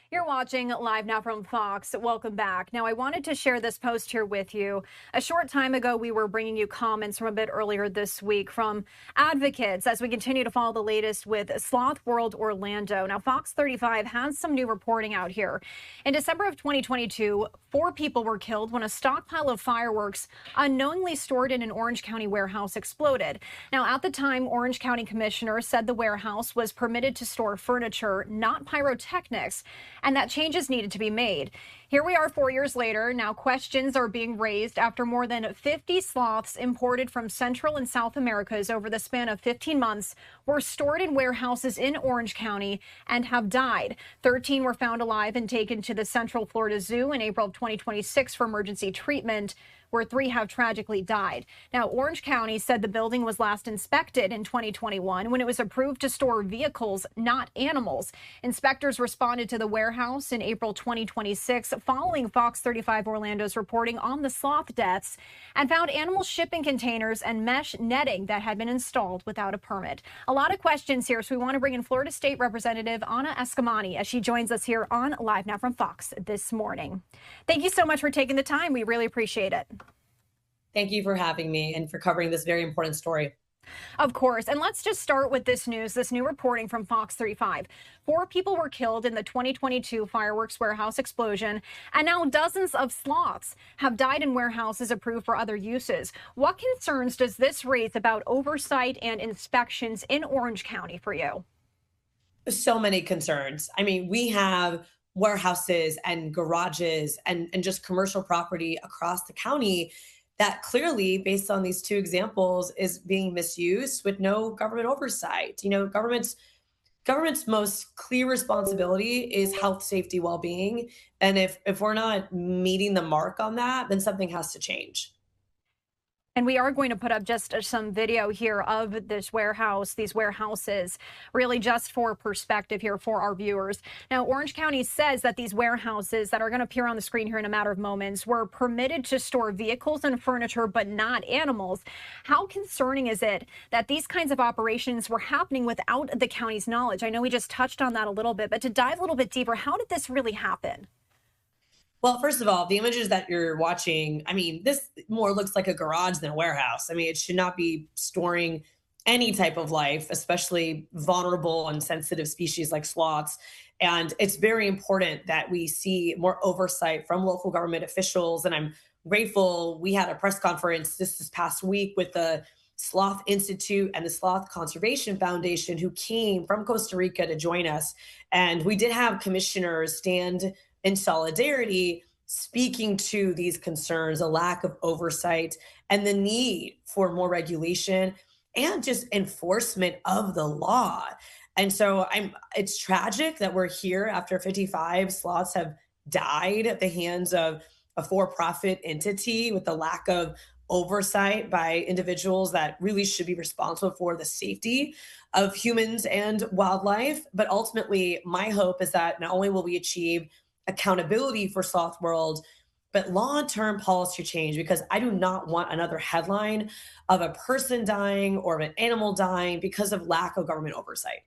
You're watching Live Now from Fox. Welcome back. Now, I wanted to share this post here with you. A short time ago, we were bringing you comments from a bit earlier this week from advocates as we continue to follow the latest with Sloth World Orlando. Now, Fox 35 has some new reporting out here. In December of 2022, 4 people were killed when a stockpile of fireworks unknowingly stored in an Orange County warehouse exploded. Now, at the time, Orange County commissioners said the warehouse was permitted to store furniture, not pyrotechnics, and that changes needed to be made. Here we are 4 years later. Now questions are being raised after more than 50 sloths imported from Central and South Americas over the span of 15 months were stored in warehouses in Orange County and have died. 13 were found alive and taken to the Central Florida Zoo in April of 2026 for emergency treatment, where 3 have tragically died. Now, Orange County said the building was last inspected in 2021 when it was approved to store vehicles, not animals. Inspectors responded to the warehouse in April 2026 following Fox 35 Orlando's reporting on the sloth deaths and found animal shipping containers and mesh netting that had been installed without a permit. A lot of questions here, so we want to bring in Florida State Representative Anna Eskamani as she joins us here on Live Now from Fox this morning. Thank you so much for taking the time. We really appreciate it. Thank you for having me and for covering this very important story. Of course. And let's just start with this news, this new reporting from Fox 35. 4 people were killed in the 2022 fireworks warehouse explosion, and now dozens of sloths have died in warehouses approved for other uses. What concerns does this raise about oversight and inspections in Orange County for you? So many concerns. I mean, we have warehouses and garages and just commercial property across the county that clearly, based on these 2 examples, is being misused with no government oversight. You know, government's most clear responsibility is health, safety, well-being. And if we're not meeting the mark on that, then something has to change. And we are going to put up just some video here of this warehouse, these warehouses, really just for perspective here for our viewers. Now, Orange County says that these warehouses that are going to appear on the screen here in a matter of moments were permitted to store vehicles and furniture, but not animals. How concerning is it that these kinds of operations were happening without the county's knowledge? I know we just touched on that a little bit, but to dive a little bit deeper, how did this really happen? Well, first of all, the images that you're watching, I mean, this more looks like a garage than a warehouse. I mean, it should not be storing any type of life, especially vulnerable and sensitive species like sloths. And it's very important that we see more oversight from local government officials. And I'm grateful we had a press conference this past week with the Sloth Institute and the Sloth Conservation Foundation, who came from Costa Rica to join us. And we did have commissioners stand in solidarity, speaking to these concerns, a lack of oversight, and the need for more regulation and just enforcement of the law. And so it's tragic that we're here after 55 sloths have died at the hands of a for-profit entity with the lack of oversight by individuals that really should be responsible for the safety of humans and wildlife. But ultimately, my hope is that not only will we achieve accountability for Sloth World, but long-term policy change, because I do not want another headline of a person dying or of an animal dying because of lack of government oversight.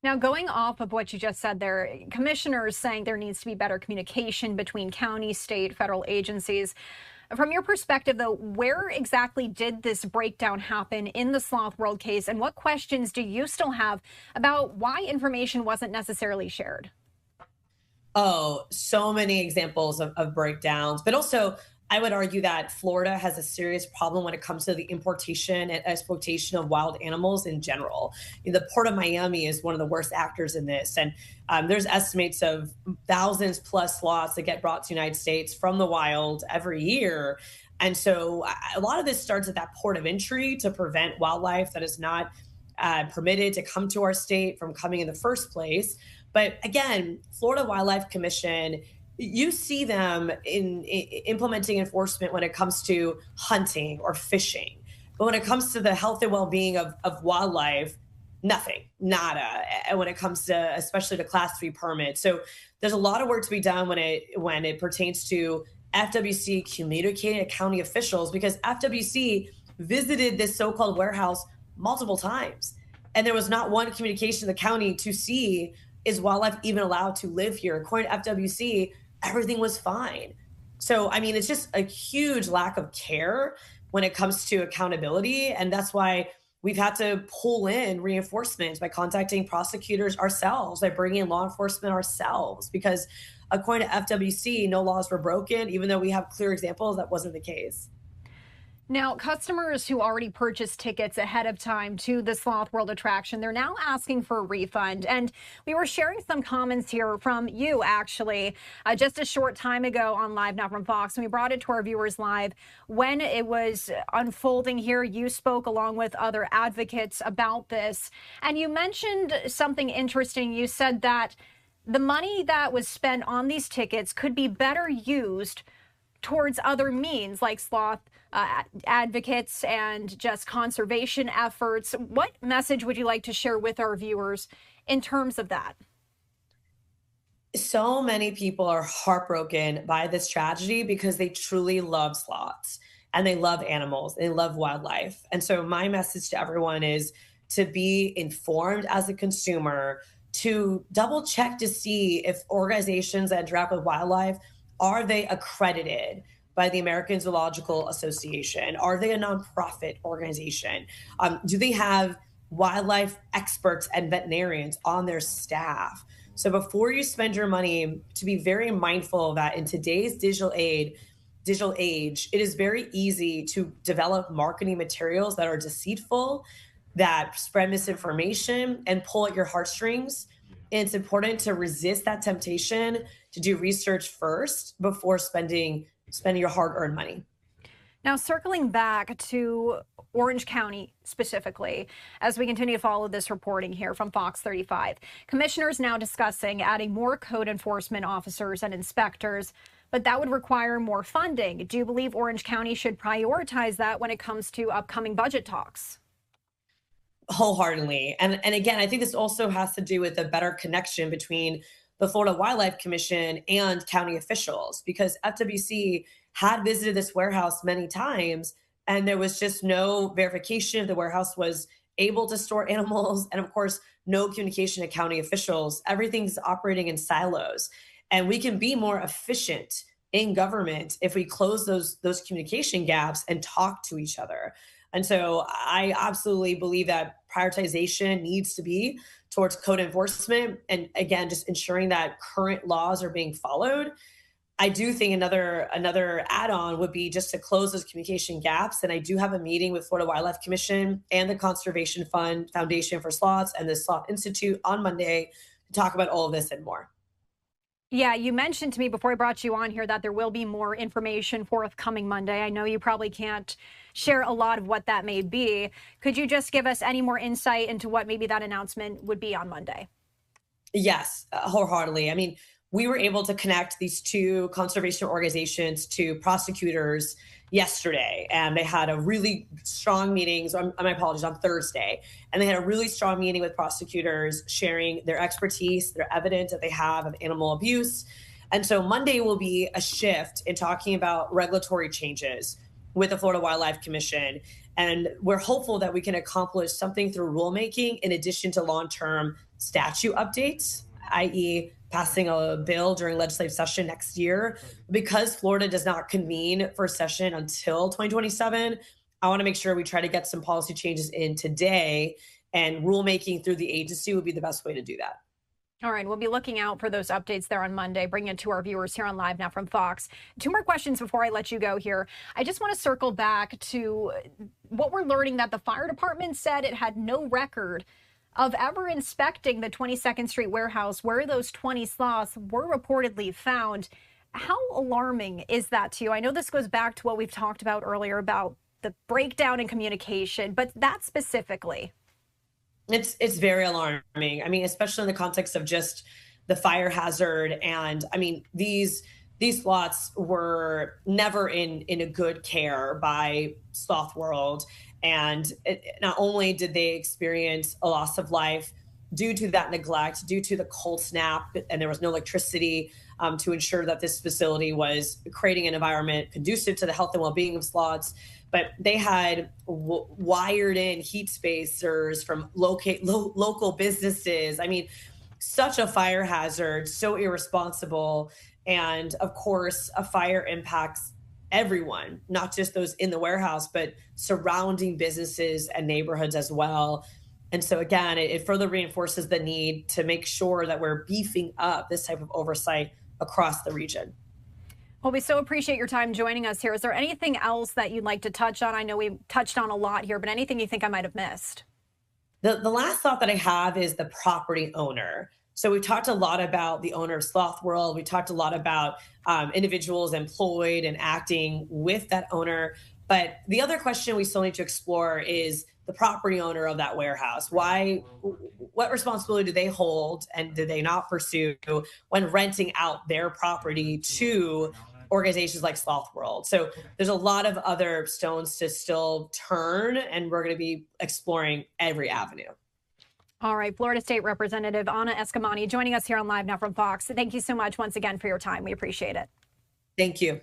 Now, going off of what you just said there, commissioners saying there needs to be better communication between county, state, federal agencies. From your perspective, though, where exactly did this breakdown happen in the Sloth World case, and what questions do you still have about why information wasn't necessarily shared? Oh, so many examples of breakdowns. But also, I would argue that Florida has a serious problem when it comes to the importation and exploitation of wild animals in general. The Port of Miami is one of the worst actors in this. And there's estimates of thousands plus sloths that get brought to the United States from the wild every year. And so a lot of this starts at that port of entry to prevent wildlife that is not permitted to come to our state from coming in the first place. But again, Florida Wildlife Commission, you see them in implementing enforcement when it comes to hunting or fishing. But when it comes to the health and well-being of wildlife, nothing, nada. And when it comes to, especially the Class 3 permit. So there's a lot of work to be done when it pertains to FWC communicating to county officials, because FWC visited this so-called warehouse multiple times. And there was not one communication to the county to see is wildlife even allowed to live here? According to FWC, everything was fine. So, I mean, it's just a huge lack of care when it comes to accountability. And that's why we've had to pull in reinforcements by contacting prosecutors ourselves, by bringing in law enforcement ourselves, because according to FWC, no laws were broken, even though we have clear examples that wasn't the case. Now, customers who already purchased tickets ahead of time to the Sloth World attraction, they're now asking for a refund. And we were sharing some comments here from you, actually, just a short time ago on LiveNow from Fox. And we brought it to our viewers live. When it was unfolding here, you spoke along with other advocates about this. And you mentioned something interesting. You said that the money that was spent on these tickets could be better used towards other means like sloth advocates and just conservation efforts. What message would you like to share with our viewers in terms of that? So many people are heartbroken by this tragedy because they truly love sloths and they love animals, they love wildlife. And so my message to everyone is to be informed as a consumer, to double check to see if organizations that interact with wildlife, are they accredited by the American Zoological Association? Are they a nonprofit organization? Do they have wildlife experts and veterinarians on their staff? So before you spend your money, to be very mindful that in today's digital age, it is very easy to develop marketing materials that are deceitful, that spread misinformation and pull at your heartstrings. And it's important to resist that temptation, to do research first before spending your hard-earned money. Now, circling back to Orange County specifically, as we continue to follow this reporting here from Fox 35, commissioners now discussing adding more code enforcement officers and inspectors, but that would require more funding. Do you believe Orange County should prioritize that when it comes to upcoming budget talks? Wholeheartedly. And again, I think this also has to do with a better connection between the Florida Wildlife Commission and county officials, because FWC had visited this warehouse many times and there was just no verification if the warehouse was able to store animals. And of course, no communication to county officials. Everything's operating in silos. And we can be more efficient in government if we close those communication gaps and talk to each other. And so I absolutely believe that prioritization needs to be towards code enforcement. And again, just ensuring that current laws are being followed. I do think another add-on would be just to close those communication gaps. And I do have a meeting with Florida Wildlife Commission and the Conservation Fund Foundation for Sloths and the Sloth Institute on Monday to talk about all of this and more. Yeah, you mentioned to me before I brought you on here that there will be more information forthcoming Monday. I know you probably can't share a lot of what that may be. Could you just give us any more insight into what maybe that announcement would be on Monday? Yes, wholeheartedly. I mean, we were able to connect these two conservation organizations to prosecutors yesterday, and they had a really strong meeting. So my apologies, on Thursday, and they had a really strong meeting with prosecutors, sharing their expertise, their evidence that they have of animal abuse. And so Monday will be a shift in talking about regulatory changes with the Florida Wildlife Commission. And we're hopeful that we can accomplish something through rulemaking in addition to long-term statute updates, i.e. passing a bill during legislative session next year. Because Florida does not convene for session until 2027, I want to make sure we try to get some policy changes in today, and rulemaking through the agency would be the best way to do that. All right, we'll be looking out for those updates there on Monday, bringing it to our viewers here on Live Now from Fox. Two more questions before I let you go here. I just want to circle back to what we're learning, that the fire department said it had no record of ever inspecting the 22nd Street warehouse where those 20 sloths were reportedly found. How alarming is that to you? I know this goes back to what we've talked about earlier about the breakdown in communication, but that specifically. It's very alarming. I mean, especially in the context of just the fire hazard. And I mean, these sloths were never in a good care by Sloth World. And not only did they experience a loss of life due to that neglect, due to the cold snap, and there was no electricity to ensure that this facility was creating an environment conducive to the health and well-being of sloths, but they had wired in heat spacers from local businesses. I mean, such a fire hazard, so irresponsible. And of course, a fire impacts everyone, not just those in the warehouse, but surrounding businesses and neighborhoods as well. And so, again, it further reinforces the need to make sure that we're beefing up this type of oversight across the region. Well, we so appreciate your time joining us here. Is there anything else that you'd like to touch on? I know we touched on a lot here, but anything you think I might have missed? The last thought that I have is the property owner. So we talked a lot about the owner of Sloth World. We talked a lot about individuals employed and acting with that owner. But the other question we still need to explore is the property owner of that warehouse. Why? What responsibility do they hold, and do they not pursue when renting out their property to organizations like Sloth World? So there's a lot of other stones to still turn, and we're going to be exploring every avenue. All right, Florida State Representative Anna Eskamani joining us here on Live Now from Fox. Thank you so much once again for your time. We appreciate it. Thank you.